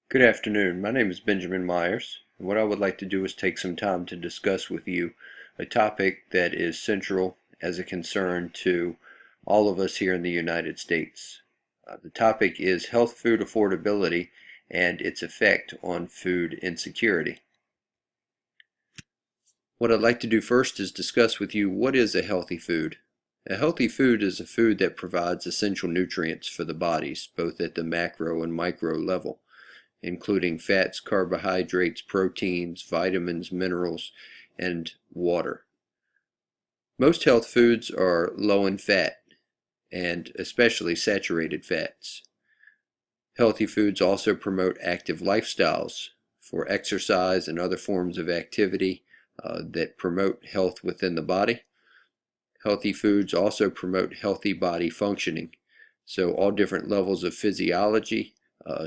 Good afternoon. My name is Benjamin Myers, and what I would like to do is take some time to discuss with you a topic that is central as a concern to all of us here in the United States. The topic is health food affordability and its effect on food insecurity. What I'd like to do first is discuss with you what is a healthy food. A healthy food is a food that provides essential nutrients for the bodies, both at the macro and micro level, including fats, carbohydrates, proteins, vitamins, minerals, and water. Most health foods are low in fat, and especially saturated fats. Healthy foods also promote active lifestyles for exercise and other forms of activity that promote health within the body. Healthy foods also promote healthy body functioning. So all different levels of physiology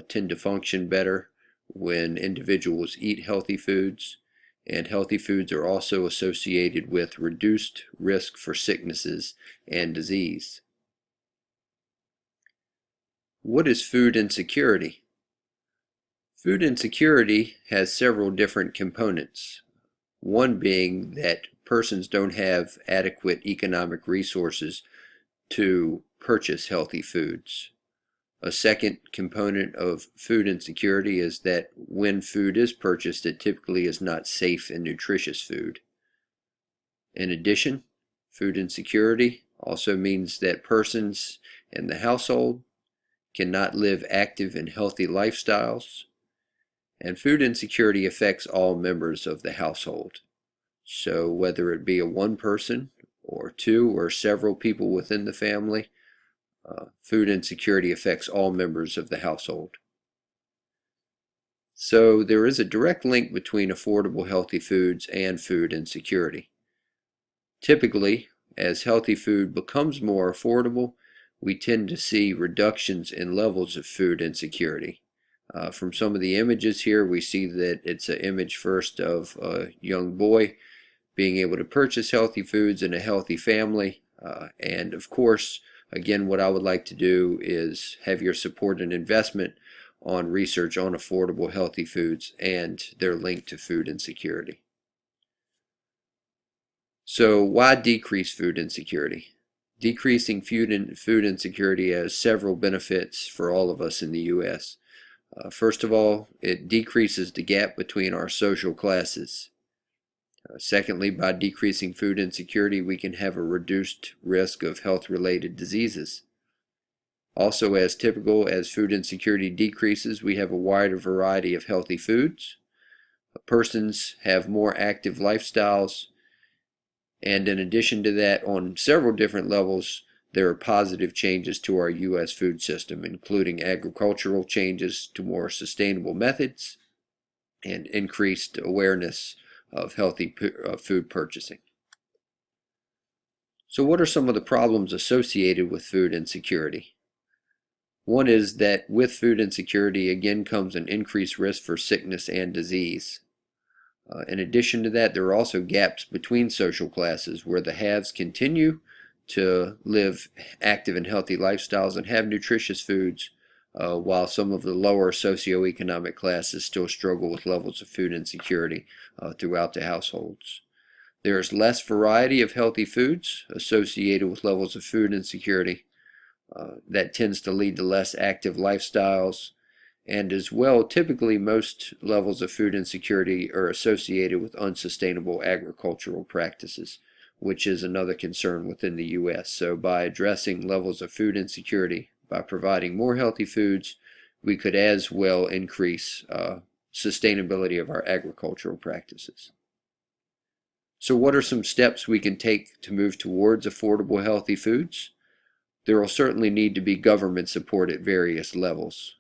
tend to function better when individuals eat healthy foods, and healthy foods are also associated with reduced risk for sicknesses and disease. What is food insecurity? Food insecurity has several different components, one being that persons don't have adequate economic resources to purchase healthy foods. A second component of food insecurity is that when food is purchased, it typically is not safe and nutritious food. In addition, food insecurity also means that persons in the household cannot live active and healthy lifestyles, and food insecurity affects all members of the household. So whether it be a one person or two or several people within the family, food insecurity affects all members of the household. So there is a direct link between affordable healthy foods and food insecurity. Typically, as healthy food becomes more affordable, we tend to see reductions in levels of food insecurity. From some of the images here, we see that it's an image first of a young boy being able to purchase healthy foods in a healthy family, and of course, again, what I would like to do is have your support and investment on research on affordable healthy foods and their link to food insecurity. So why decrease food insecurity? Decreasing food insecurity has several benefits for all of us in the U.S. First of all, it decreases the gap between our social classes. Secondly, by decreasing food insecurity, we can have a reduced risk of health-related diseases. Also, as typical as food insecurity decreases, we have a wider variety of healthy foods. Persons have more active lifestyles, and in addition to that, on several different levels, there are positive changes to our U.S. food system, including agricultural changes to more sustainable methods and increased awareness of healthy food purchasing. So what are some of the problems associated with food insecurity? One is that with food insecurity again comes an increased risk for sickness and disease. In addition to that, there are also gaps between social classes where the haves continue to live active and healthy lifestyles and have nutritious foods, while some of the lower socioeconomic classes still struggle with levels of food insecurity throughout the households. There is less variety of healthy foods associated with levels of food insecurity. That tends to lead to less active lifestyles, and as well, typically most levels of food insecurity are associated with unsustainable agricultural practices, which is another concern within the U.S. So by addressing levels of food insecurity, by providing more healthy foods, we could as well increase sustainability of our agricultural practices. So what are some steps we can take to move towards affordable healthy foods? There will certainly need to be government support at various levels.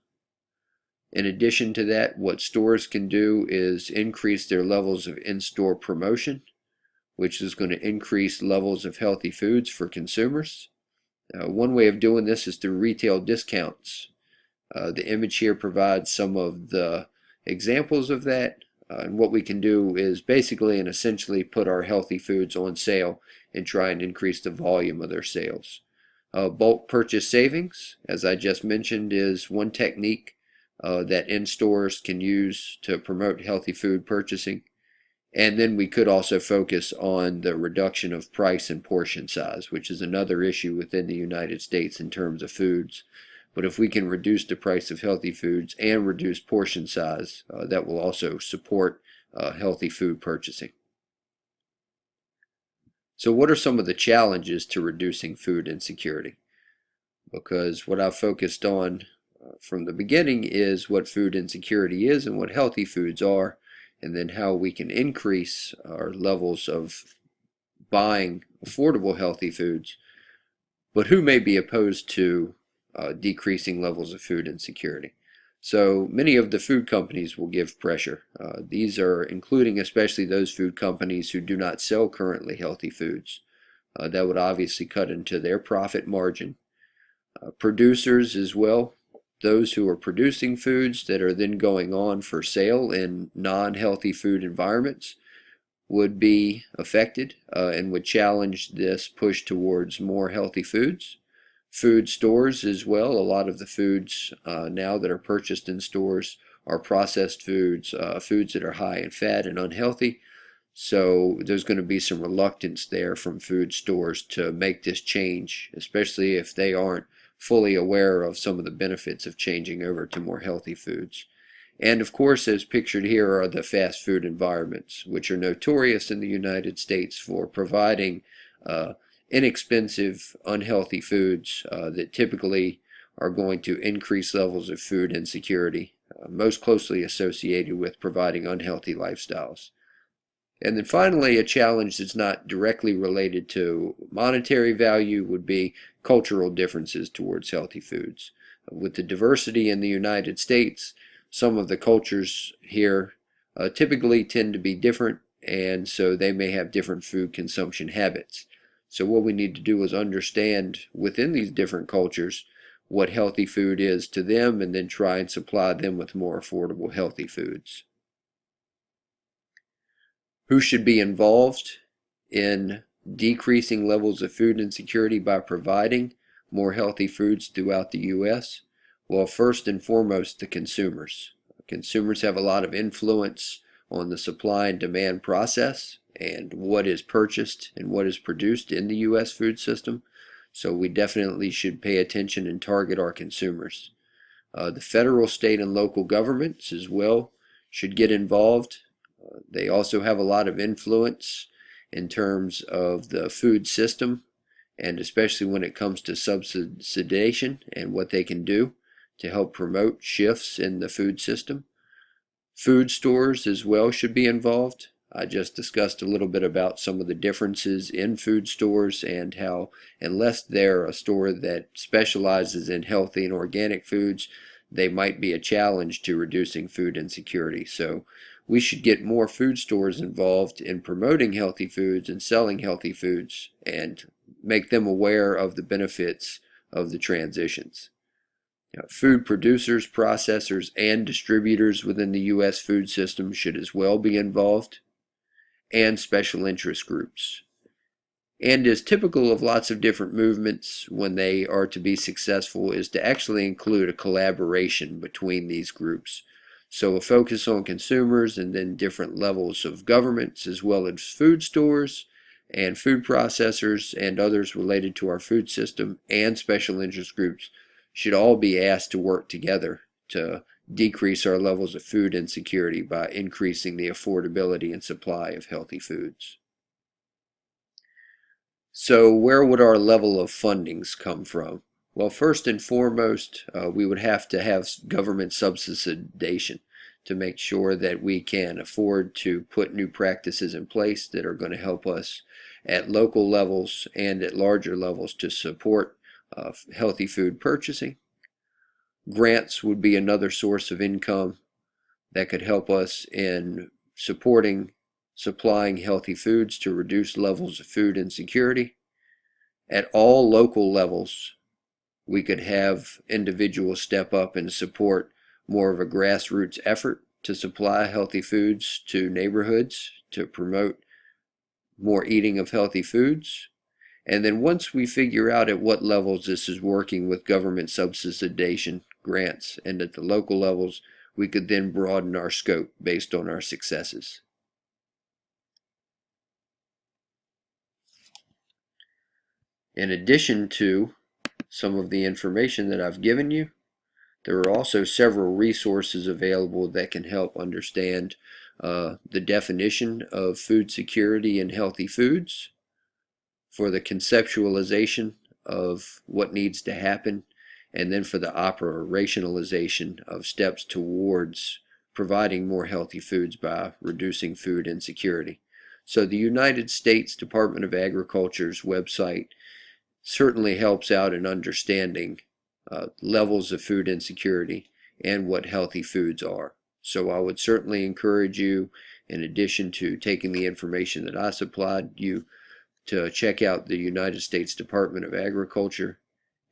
In addition to that, what stores can do is increase their levels of in-store promotion, which is going to increase levels of healthy foods for consumers. One way of doing this is through retail discounts. The image here provides some of the examples of that, and what we can do is basically and essentially put our healthy foods on sale and try and increase the volume of their sales. Bulk purchase savings, as I just mentioned, is one technique that in-stores can use to promote healthy food purchasing. And then we could also focus on the reduction of price and portion size, which is another issue within the United States in terms of foods. But if we can reduce the price of healthy foods and reduce portion size, that will also support healthy food purchasing. So what are some of the challenges to reducing food insecurity? Because what I've focused on from the beginning is what food insecurity is and what healthy foods are, and then how we can increase our levels of buying affordable healthy foods. But who may be opposed to decreasing levels of food insecurity? So many of the food companies will give pressure. These are including especially those food companies who do not sell currently healthy foods. That would obviously cut into their profit margin. Producers as well, those who are producing foods that are then going on for sale in non-healthy food environments would be affected and would challenge this push towards more healthy foods. Food stores as well, a lot of the foods now that are purchased in stores are processed foods, foods that are high in fat and unhealthy. So there's going to be some reluctance there from food stores to make this change, especially if they aren't fully aware of some of the benefits of changing over to more healthy foods. And of course, as pictured here are the fast food environments, which are notorious in the United States for providing inexpensive, unhealthy foods that typically are going to increase levels of food insecurity, most closely associated with providing unhealthy lifestyles. And then finally, a challenge that's not directly related to monetary value would be cultural differences towards healthy foods. With the diversity in the United States, some of the cultures here typically tend to be different, and so they may have different food consumption habits. So what we need to do is understand within these different cultures what healthy food is to them, and then try and supply them with more affordable healthy foods. Who should be involved in decreasing levels of food insecurity by providing more healthy foods throughout the U.S.? Well, first and foremost, the consumers. Consumers have a lot of influence on the supply and demand process and what is purchased and what is produced in the U.S. food system. So we definitely should pay attention and target our consumers. The federal, state, and local governments as well should get involved. They also have a lot of influence in terms of the food system, and especially when it comes to subsidization and what they can do to help promote shifts in the food system. Food stores as well should be involved. I just discussed a little bit about some of the differences in food stores and how, unless they're a store that specializes in healthy and organic foods, they might be a challenge to reducing food insecurity. So we should get more food stores involved in promoting healthy foods and selling healthy foods and make them aware of the benefits of the transitions. Food producers, processors, and distributors within the U.S. food system should as well be involved, and special interest groups. And as typical of lots of different movements when they are to be successful is to actually include a collaboration between these groups. So a focus on consumers and then different levels of governments as well as food stores and food processors and others related to our food system and special interest groups should all be asked to work together to decrease our levels of food insecurity by increasing the affordability and supply of healthy foods. So where would our level of fundings come from? Well, first and foremost, we would have to have government subsidization to make sure that we can afford to put new practices in place that are going to help us at local levels and at larger levels to support healthy food purchasing. Grants would be another source of income that could help us in supplying healthy foods to reduce levels of food insecurity. At all local levels, we could have individuals step up and support more of a grassroots effort to supply healthy foods to neighborhoods to promote more eating of healthy foods. And then once we figure out at what levels this is working with government subsidization grants and at the local levels, we could then broaden our scope based on our successes. In addition to some of the information that I've given you, there are also several resources available that can help understand the definition of food security and healthy foods, for the conceptualization of what needs to happen, and then for the operationalization of steps towards providing more healthy foods by reducing food insecurity. So the United States Department of Agriculture's website certainly helps out in understanding levels of food insecurity and what healthy foods are. So I would certainly encourage you, in addition to taking the information that I supplied you, to check out the United States Department of Agriculture.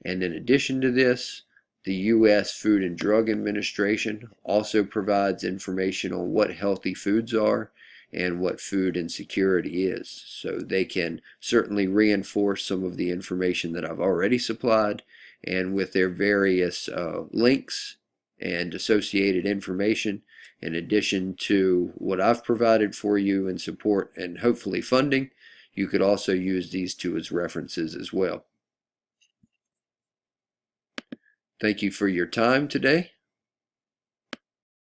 And in addition to this, the U.S. Food and Drug Administration also provides information on what healthy foods are and what food insecurity is. So they can certainly reinforce some of the information that I've already supplied, and with their various links and associated information, in addition to what I've provided for you in support and hopefully funding, you could also use these two as references as well. Thank you for your time today.